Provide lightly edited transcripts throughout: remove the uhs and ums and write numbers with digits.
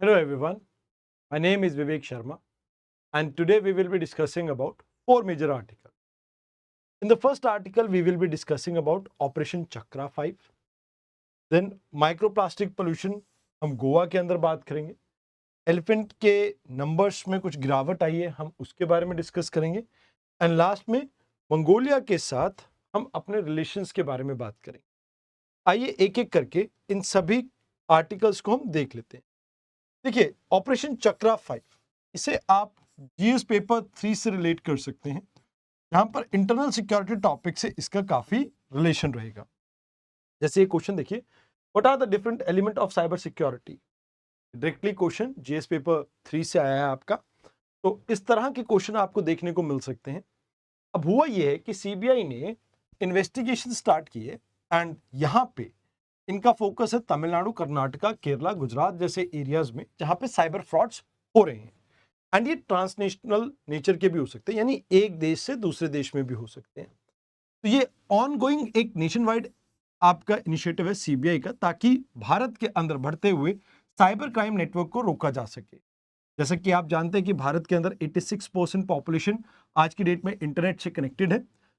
Hello everyone, my name is Vivek Sharma and today we will be discussing about four major articles. In the first article we will be discussing about Operation Chakra 5, then microplastic pollution हम गोवा के अंदर बात करेंगे, elephant के numbers में कुछ गिरावट आई है हम उसके बारे में डिस्कस करेंगे एंड लास्ट में मंगोलिया के साथ हम अपने रिलेशंस के बारे में बात करेंगे। आइए एक एक करके इन सभी आर्टिकल्स को हम देख लेते हैं। देखिए ऑपरेशन चक्रा 5 इसे आप जीएस पेपर 3 से रिलेट कर सकते हैं, यहाँ पर इंटरनल सिक्योरिटी टॉपिक से इसका काफी रिलेशन रहेगा। जैसे ये क्वेश्चन देखिए, what are the different element of cyber security. Directly question GS paper 3 से आया है आपका, तो इस तरह के क्वेश्चन आपको देखने को मिल सकते हैं। अब हुआ ये है कि सीबीआई ने इन्वेस्टिगेशन स्टार्ट की है एंड यहाँ पे इनका फोकस है तमिलनाडु, कर्नाटका, केरला, गुजरात जैसे एरियाज में जहां पे साइबर फ्रॉड्स हो रहे हैं एंड ये ट्रांसनेशनल नेचर के भी हो सकते हैं, यानी एक देश से दूसरे देश में भी हो सकते हैं। तो ये ऑनगोइंग एक नेशन वाइड आपका इनिशिएटिव है सीबीआई का, ताकि भारत के अंदर बढ़ते हुए साइबर क्राइम नेटवर्क को रोका जा सके। जैसा कि आप जानते हैं कि भारत के अंदर 86% पॉपुलेशन आज की डेट में इंटरनेट से कनेक्टेड है,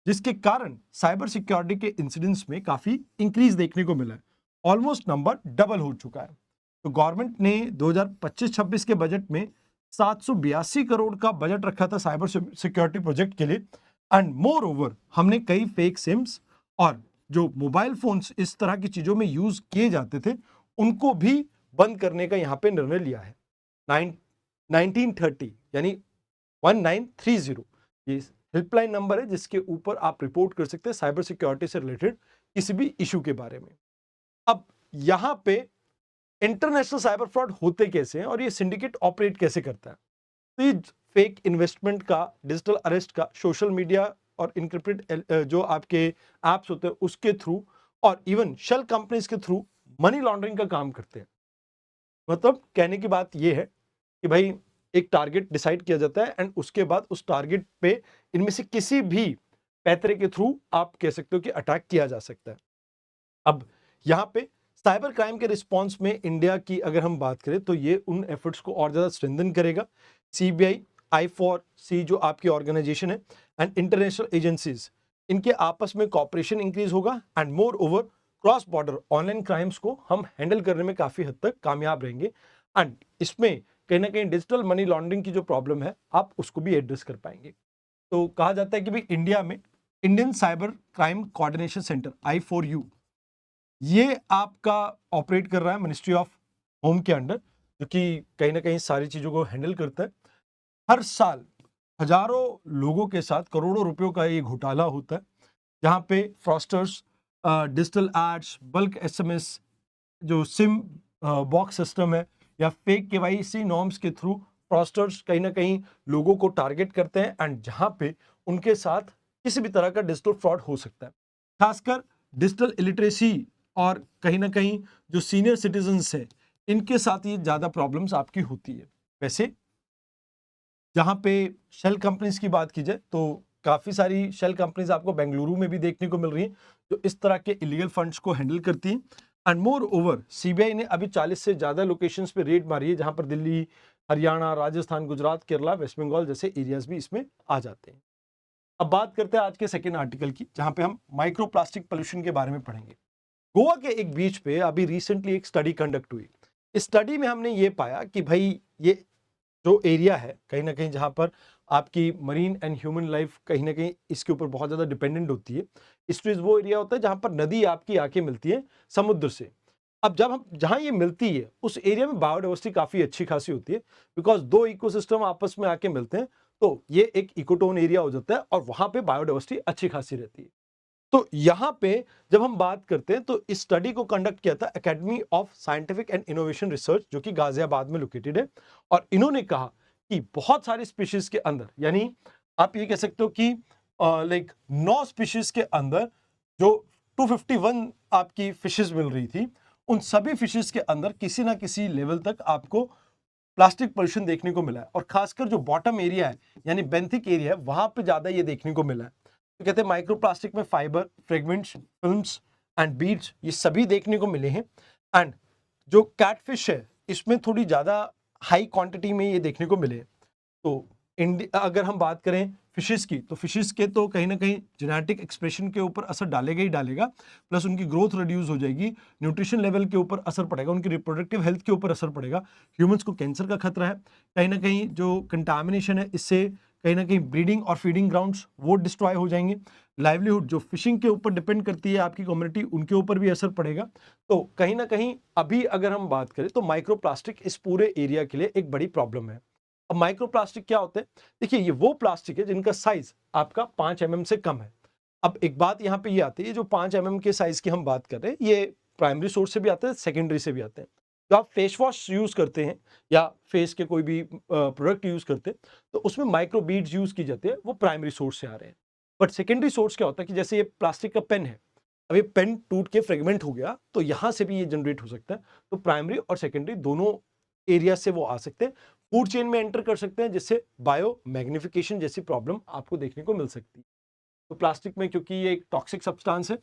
जिसके कारण साइबर सिक्योरिटी के इंसिडेंट्स में काफी इंक्रीज देखने को मिला है। ऑलमोस्ट नंबर डबल हो चुका है। तो गवर्नमेंट ने 2025-26 के बजट में 782 करोड़ का बजट रखा था साइबर सिक्योरिटी प्रोजेक्ट के लिए एंड मोर ओवर हमने कई फेक सिम्स और जो मोबाइल फोन्स इस तरह की चीजों में यूज किए जाते थे उनको भी बंद करने का यहाँ पे निर्णय लिया है। 1930 यानी 1930 ये हेल्पलाइन नंबर है जिसके ऊपर आप रिपोर्ट कर सकते हैं साइबर सिक्योरिटी से रिलेटेड किसी भी इशू के बारे में। अब यहां पे इंटरनेशनल साइबर फ्रॉड होते कैसे हैं और ये सिंडिकेट ऑपरेट कैसे करता है। तो ये फेक इन्वेस्टमेंट का, डिजिटल अरेस्ट का, सोशल मीडिया और इनक्रिप्टेड जो आपके एप्स होते हैं उसके थ्रू और इवन शेल कंपनीज के थ्रू मनी लॉन्ड्रिंग का काम करते हैं। मतलब कहने की बात यह है कि भाई एक टारगेट डिसाइड किया जाता है एंड उसके बाद उस टारगेट पे इनमें से किसी भी पैतरे के थ्रू आप कह सकते हो कि अटैक किया जा सकता है। अब यहाँ पे साइबर क्राइम के रिस्पॉन्स में इंडिया की अगर हम बात करें तो ये उन एफर्ट्स को और ज्यादा स्ट्रेंथन करेगा। सीबीआई, I4C जो आपकी ऑर्गेनाइजेशन है एंड इंटरनेशनल एजेंसीज, इनके आपस में कॉपरेशन इंक्रीज होगा and more over cross border online crimes को हम हैंडल करने में काफी हद तक कामयाब रहेंगे एंड इसमें कहीं ना कहीं डिजिटल मनी लॉन्ड्रिंग की जो प्रॉब्लम है आप उसको भी एड्रेस कर पाएंगे। तो कहा जाता है कि भाई इंडिया में Indian cyber crime coordination centre I4U ये आपका ऑपरेट कर रहा है मिनिस्ट्री ऑफ होम के अंडर, जो कि कहीं ना कहीं सारी चीजों को हैंडल करता है। हर साल हजारों लोगों के साथ करोड़ों रुपयों का ये घोटाला होता है, जहां पे फ्रॉस्टर्स डिजिटल एड्स, बल्क एसएमएस, जो सिम बॉक्स सिस्टम है या फेक केवाईसी नॉर्म्स के थ्रू फ्रॉस्टर्स कहीं ना कहीं लोगों को टारगेट करते हैं एंड जहां पे उनके साथ किसी भी तरह का डिजिटल फ्रॉड हो सकता है। खासकर डिजिटल इलिटरेसी और कहीं ना कहीं जो सीनियर सिटीजन्स है इनके साथ ये ज्यादा प्रॉब्लम्स आपकी होती है। वैसे जहां पे शेल कंपनीज की बात की जाए तो काफी सारी शेल कंपनीज आपको बेंगलुरु में भी देखने को मिल रही हैं जो इस तरह के इलीगल फंड्स को हैंडल करती हैं एंड मोर ओवर सीबीआई ने अभी 40 से ज्यादा लोकेशंस पे रेड मारी है, जहां पर दिल्ली, हरियाणा, राजस्थान, गुजरात, केरला, वेस्ट बंगाल जैसे एरियाज भी इसमें आ जाते हैं। अब बात करते हैं आज के सेकेंड आर्टिकल की, जहां पे हम माइक्रो प्लास्टिक पोल्यूशन के बारे में पढ़ेंगे। गोवा के एक बीच पे अभी रिसेंटली एक स्टडी कंडक्ट हुई। इस स्टडी में हमने ये पाया कि भाई ये जो एरिया है कहीं ना कहीं जहां पर आपकी मरीन एंड ह्यूमन लाइफ कहीं ना कहीं इसके ऊपर बहुत ज्यादा डिपेंडेंट होती है, इसमें वो एरिया होता है जहां पर नदी आपकी आके मिलती है समुद्र से। अब जब हम जहां ये मिलती है उस एरिया में बायोडाइवर्सिटी काफी अच्छी खासी होती है, बिकॉज दो इकोसिस्टम आपस में आके मिलते हैं तो ये एक इकोटोन एरिया हो जाता है और वहां पे बायोडाइवर्सिटी अच्छी खासी रहती है। तो यहां पे जब हम बात करते हैं तो इस स्टडी को कंडक्ट किया था academy of scientific and innovation research, जो कि गाजियाबाद में लोकेटेड है। और इन्होंने कहा कि बहुत सारे स्पीशीज के अंदर, यानी आप ये कह सकते हो कि लाइक 9 स्पीशीज के अंदर जो 251 आपकी फिशेज मिल रही थी, उन सभी फिशेज के अंदर किसी ना किसी लेवल तक आपको प्लास्टिक पोल्यूशन देखने को मिला है और खासकर जो बॉटम एरिया है यानी बेंथिक एरिया है वहां पे ज्यादा ये देखने को मिला है। तो कहते हैं माइक्रोप्लास्टिक में fibre, fragments, films and beads ये सभी देखने को मिले हैं एंड जो कैटफिश है इसमें थोड़ी ज़्यादा हाई क्वांटिटी में ये देखने को मिले। तो इंडिया अगर हम बात करें फिशेस की, तो फिशेस के तो कहीं ना कहीं जेनेटिक एक्सप्रेशन के ऊपर असर डालेगा ही डालेगा, प्लस उनकी ग्रोथ रिड्यूस हो जाएगी, न्यूट्रिशन लेवल के ऊपर असर पड़ेगा, उनकी रिप्रोडक्टिव हेल्थ के ऊपर असर पड़ेगा, ह्यूमंस को कैंसर का खतरा है, कहीं ना कहीं जो कंटामिनेशन है इससे कहीं ना कहीं ब्रीडिंग और फीडिंग ग्राउंड्स वो डिस्ट्रॉय हो जाएंगे, लाइवलीहुड जो फिशिंग के ऊपर डिपेंड करती है आपकी कम्युनिटी, उनके ऊपर भी असर पड़ेगा। तो कहीं ना कहीं अभी अगर हम बात करें तो माइक्रो प्लास्टिक इस पूरे एरिया के लिए एक बड़ी प्रॉब्लम है। अब माइक्रो प्लास्टिक क्या होते हैं? देखिए, ये वो प्लास्टिक है जिनका साइज आपका 5 से कम है। अब एक बात यहाँ पे ये आती है, जो 5 के साइज की हम बात कर रहे हैं, ये प्राइमरी सोर्स से भी आते हैं, सेकेंडरी से भी आते हैं। जो आप फेस वॉश यूज करते हैं या फेस के कोई भी प्रोडक्ट यूज करते हैं, तो उसमें माइक्रो बीड्स यूज की जाती है, वो प्राइमरी सोर्स से आ रहे हैं। बट सेकेंडरी सोर्स क्या होता है कि जैसे ये प्लास्टिक का पेन है, अब ये पेन टूट के फ्रेगमेंट हो गया, तो यहां से भी ये जनरेट हो सकता है। तो प्राइमरी और सेकेंडरी दोनों एरिया से वो आ सकते हैं, फूड चेन में एंटर कर सकते हैं, जिससे बायो मैग्निफिकेशन जैसी प्रॉब्लम आपको देखने को मिल सकती है। तो प्लास्टिक में क्योंकि ये एक टॉक्सिक सब्सटेंस है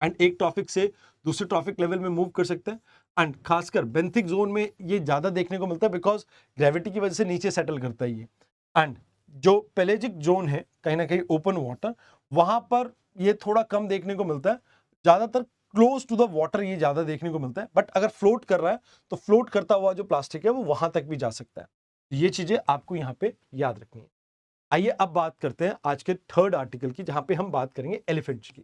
एंड एक टॉपिक से दूसरे टॉपिक लेवल में मूव कर सकते हैं, एंड खासकर बेंथिक जोन में ये ज्यादा देखने को मिलता है, बिकॉज ग्रेविटी की वजह से नीचे सेटल करता है ये। एंड जो पेलेजिक जोन है, कहीं ना कहीं ओपन वाटर, वहां पर ये थोड़ा कम देखने को मिलता है, ज्यादातर क्लोज टू द वाटर ये ज्यादा देखने को मिलता है। बट अगर फ्लोट कर रहा है तो फ्लोट करता हुआ जो प्लास्टिक है वो वहां तक भी जा सकता है। ये चीजें आपको यहाँ पे याद रखनी है। आइए अब बात करते हैं आज के थर्ड आर्टिकल की, जहां पे हम बात करेंगे एलिफेंट्स की।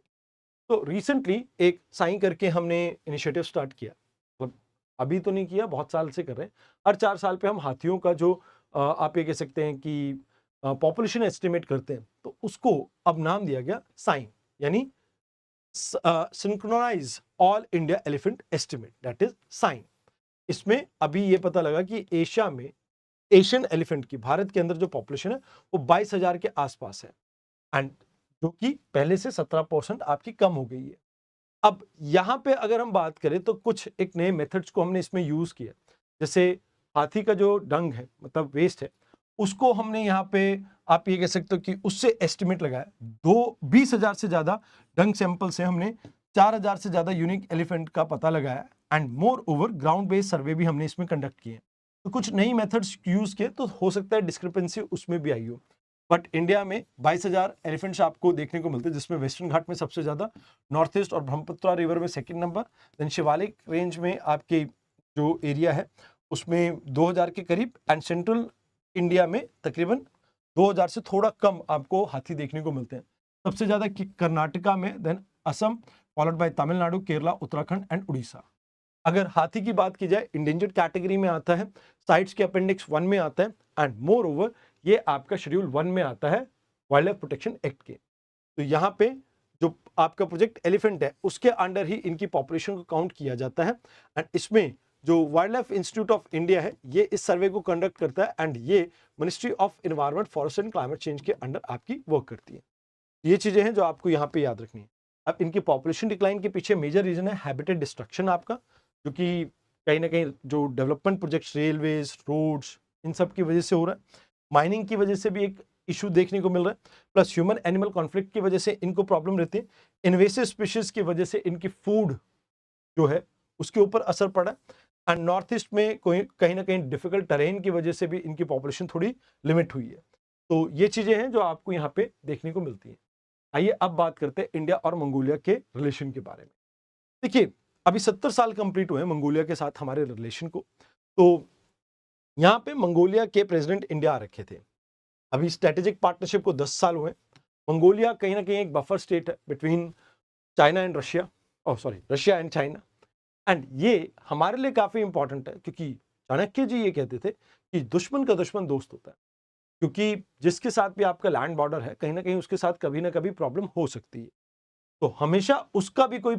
तो रिसेंटली एक साइन करके हमने इनिशिएटिव स्टार्ट किया, मतलब अभी तो नहीं किया, बहुत साल से कर रहे हैं। हर 4 साल पे हम हाथियों का जो आप ये कह सकते हैं कि पॉपुलेशन एस्टिमेट करते हैं, तो उसको अब नाम दिया गया साइन, यानी synchronize all India elephant estimate, that is sign. इसमें अभी ये पता लगा कि एशिया में एशियन एलिफेंट की, भारत के अंदर जो पॉपुलेशन है वो 22,000 के आसपास है, एंड जो कि पहले से 17% आपकी कम हो गई है। अब यहां पे अगर हम बात करें तो कुछ एक नए मेथड्स को हमने इसमें यूज किया, जैसे हाथी का जो डंग है, मतलब वेस्ट है, उसको हमने यहाँ पे आप ये कह सकते हो कि उससे एस्टिमेट लगाया। 20,000 से ज्यादा डंग सैंपल से हमने 4,000 से ज्यादा यूनिक एलिफेंट का पता लगाया, and more over ground based सर्वे भी हमने इसमें कंडक्ट किए। तो कुछ नई मेथड्स यूज किए, तो हो सकता है डिस्क्रिपेंसी उसमें भी आई हो। बट इंडिया में 22,000 एलिफेंट्स आपको देखने को मिलते हैं, जिसमें वेस्टर्न घाट में सबसे ज्यादा, नॉर्थ ईस्ट और ब्रह्मपुत्र रिवर में second number, then Shivalik range में आपके जो एरिया है उसमें 2,000 के करीब, एंड सेंट्रल इंडिया में तकरीबन 2,000 से थोड़ा कम आपको हाथी देखने को मिलते हैं। सबसे ज्यादा कर्नाटका में, then Assam, followed by Tamil Nadu, Kerala, Uttarakhand and Orissa. अगर हाथी की बात की जाए, इंडेंजर्ड कैटेगरी में आता है, साइट्स के अपेंडिक्स 1 में आता है, एंड मोर ओवर ये आपका शेड्यूल 1 में आता है वाइल्ड लाइफ प्रोटेक्शन एक्ट के। तो यहाँ पे जो आपका प्रोजेक्ट एलिफेंट है उसके अंडर ही इनकी पॉपुलेशन को काउंट किया जाता है, एंड इसमें जो wild life institute of India है ये इस सर्वे को कंडक्ट करता है, एंड ये ministry of environment, forest and climate change के अंडर आपकी वर्क करती है। ये चीजें हैं जो आपको यहाँ पे याद रखनी है। अब इनकी पॉपुलेशन डिक्लाइन के पीछे मेजर रीजन है हैबिटेट डिस्ट्रक्शन आपका, जो कि कहीं ना कहीं जो डेवलपमेंट प्रोजेक्ट्स, रेलवेज, रोड्स, इन सब की वजह से हो रहा है। माइनिंग की वजह से भी एक इशू देखने को मिल रहा है, प्लस ह्यूमन एनिमल कॉन्फ्लिक्ट की वजह से इनको प्रॉब्लम रहती है। इन्वेसिव स्पीशीज की वजह से इनकी फूड जो है उसके ऊपर असर पड़ा है, एंड नॉर्थ ईस्ट में कोई कहीं ना कहीं डिफिकल्ट टेरेन की वजह से भी इनकी पॉपुलेशन थोड़ी लिमिट हुई है। तो ये चीजें हैं जो आपको यहाँ पे देखने को मिलती है। आइए अब बात करते हैं इंडिया और मंगोलिया के रिलेशन के बारे में। देखिए, अभी 70 साल कंप्लीट हुए मंगोलिया के साथ हमारे रिलेशन को। तो यहाँ पे मंगोलिया के प्रेसिडेंट इंडिया आ रखे थे। अभी स्ट्रेटेजिक पार्टनरशिप को 10 साल हुए। मंगोलिया कहीं ना कहीं एक बफर स्टेट है between China and Russia, sorry, Russia and China, and ये हमारे लिए काफी इंपॉर्टेंट है, क्योंकि चाणक्य जी ये कहते थे कि दुश्मन का दुश्मन दोस्त होता है, क्योंकि जिसके साथ भी आपका लैंड बॉर्डर है कहीं ना कहीं उसके साथ कभी ना कभी प्रॉब्लम हो सकती है। तो हमेशा उसका भी कोई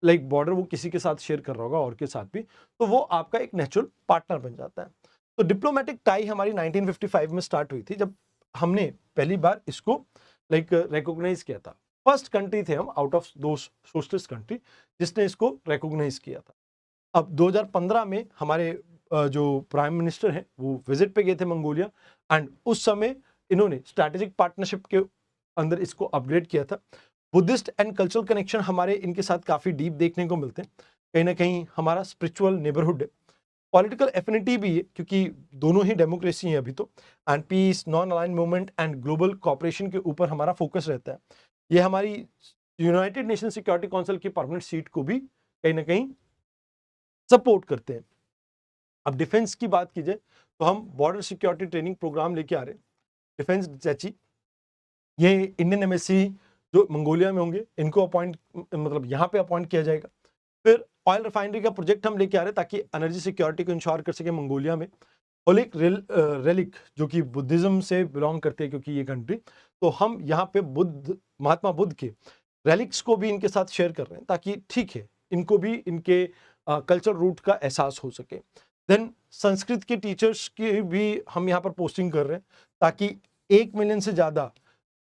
बॉर्डर वो किसी के साथ शेयर कर रहा होगा और के साथ भी, तो वो आपका एक नेचुरल पार्टनर बन जाता है। तो डिप्लोमेटिक टाई हमारी 1955 में स्टार्ट हुई थी, जब हमने पहली बार इसको रिकॉग्नाइज किया था। फर्स्ट कंट्री थे हम आउट ऑफ दो सोशलिस्ट कंट्री जिसने इसको रिकॉग्नाइज किया था। अब 2015 में हमारे जो प्राइम मिनिस्टर हैं वो विजिट पे गए थे मंगोलिया, एंड उस समय इन्होंने स्ट्रैटेजिक पार्टनरशिप के अंदर इसको अपग्रेड किया था। बुद्धिस्ट एंड कल्चरल कनेक्शन हमारे इनके साथ काफी डीप देखने को मिलते हैं। कहीं ना कहीं हमारा स्पिरिचुअल नेबरहुड है, पॉलिटिकल एफिनिटी भी है क्योंकि दोनों ही डेमोक्रेसी है अभी तो, and peace, non align movement and global cooperation के ऊपर हमारा फोकस रहता है। ये हमारी यूनाइटेड नेशन सिक्योरिटी काउंसिल की परमानेंट सीट को भी कहीं ना कहीं सपोर्ट करते हैं। अब डिफेंस की बात की जाए तो हम बॉर्डर सिक्योरिटी ट्रेनिंग प्रोग्राम लेके आ रहे हैं, डिफेंस चैची। ये इंडियन एमएससी जो मंगोलिया में होंगे इनको अपॉइंट, मतलब यहाँ पे अपॉइंट किया जाएगा। फिर ऑयल रिफाइनरी का प्रोजेक्ट हम लेके आ रहे हैं ताकि एनर्जी सिक्योरिटी को इंश्योर कर सके मंगोलिया में। होलिक रेलिक जो कि बुद्धिज्म से बिलोंग करते हैं क्योंकि ये कंट्री, तो हम यहाँ पे महात्मा बुद्ध के रेलिक्स को भी इनके साथ शेयर कर रहे हैं ताकि ठीक है इनको भी इनके कल्चर रूट का एहसास हो सके। देन संस्कृत के टीचर्स की भी हम यहाँ पर पोस्टिंग कर रहे हैं ताकि 1 मिलियन से ज़्यादा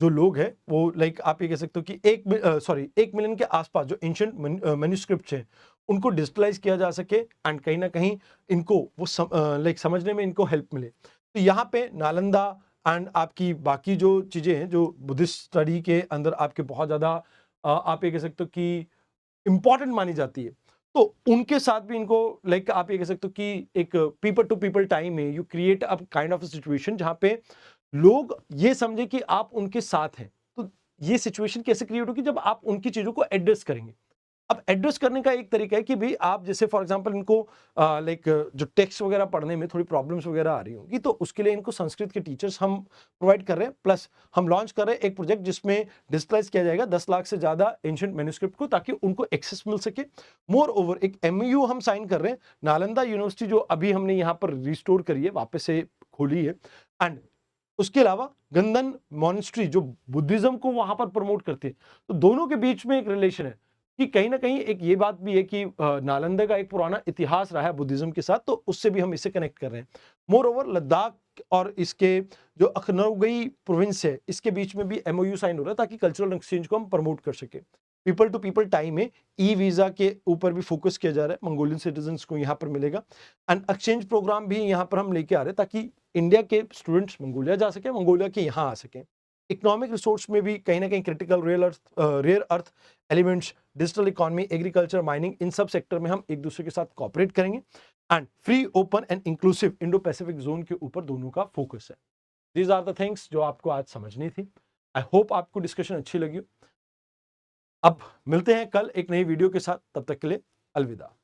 जो लोग हैं वो लाइक आप ये कह सकते हो कि 1 मिलियन के आसपास जो एंशिएंट मैन्युस्क्रिप्ट्स हैं उनको डिजिटलाइज किया जा सके एंड कहीं ना कहीं इनको वो समझने में इनको हेल्प मिले। तो यहाँ पे नालंदा एंड आपकी बाकी जो चीज़ें हैं जो बुद्धिस्ट स्टडी के अंदर आपके बहुत ज़्यादा आप ये कह सकते हो कि इंपॉर्टेंट मानी जाती है, तो उनके साथ भी इनको लाइक आप ये कह सकते हो कि एक पीपल टू पीपल टाइम है, you create a kind of situation जहां पे लोग ये समझे कि आप उनके साथ हैं। तो ये सिचुएशन कैसे क्रिएट होगी जब आप उनकी चीजों को एड्रेस करेंगे। अब एड्रेस करने का एक तरीका है कि भाई आप जैसे फॉर एग्जांपल इनको लाइक जो टेक्स्ट वगैरह पढ़ने में थोड़ी प्रॉब्लम्स वगैरह आ रही होंगी, तो उसके लिए इनको संस्कृत के टीचर्स हम प्रोवाइड कर रहे हैं। प्लस हम लॉन्च कर रहे हैं एक प्रोजेक्ट जिसमें डिजिटलाइज किया जाएगा 10 लाख से ज्यादा एंशिएंट मैन्युस्क्रिप्ट को ताकि उनको एक्सेस मिल सके। मोर ओवर एक एमओयू हम साइन कर रहे हैं नालंदा यूनिवर्सिटी जो अभी हमने यहाँ पर रिस्टोर करी है, वापस से खोली है, एंड उसके अलावा गंदन मॉनेस्ट्री जो बुद्धिज्म को वहां पर प्रमोट करती है। तो दोनों के बीच में एक रिलेशन है कि कहीं ना कहीं एक ये बात भी है कि नालंदा का एक पुराना इतिहास रहा है बुद्धिज्म के साथ, तो उससे भी हम इसे कनेक्ट कर रहे हैं। मोर ओवर लद्दाख और इसके जो अखनौगई प्रोविंस है इसके बीच में भी एमओयू साइन हो रहा है ताकि कल्चरल एक्सचेंज को हम प्रमोट कर सके। पीपल टू पीपल टाइम में ई वीजा के ऊपर भी फोकस किया जा रहा है, मंगोलियन सिटीजन्स को यहाँ पर मिलेगा। एंड एक्सचेंज प्रोग्राम भी यहाँ पर हम लेके आ रहे हैं ताकि इंडिया के स्टूडेंट्स मंगोलिया जा सके, मंगोलिया के यहाँ आ सके। इकोनॉमिक रिसोर्स में भी कहीं ना कहीं critical rare earth elements, digital economy, agriculture, mining, इन सब सेक्टर में हम एक दूसरे के साथ कॉपरेट करेंगे। And free, open and inclusive Indo Pacific zone के ऊपर दोनों का फोकस है। दीज आर द थिंग्स जो आपको आज समझनी थी। आई होप आपको डिस्कशन अच्छी लगी हो। अब मिलते हैं कल एक नई वीडियो के साथ, तब तक के लिए अलविदा।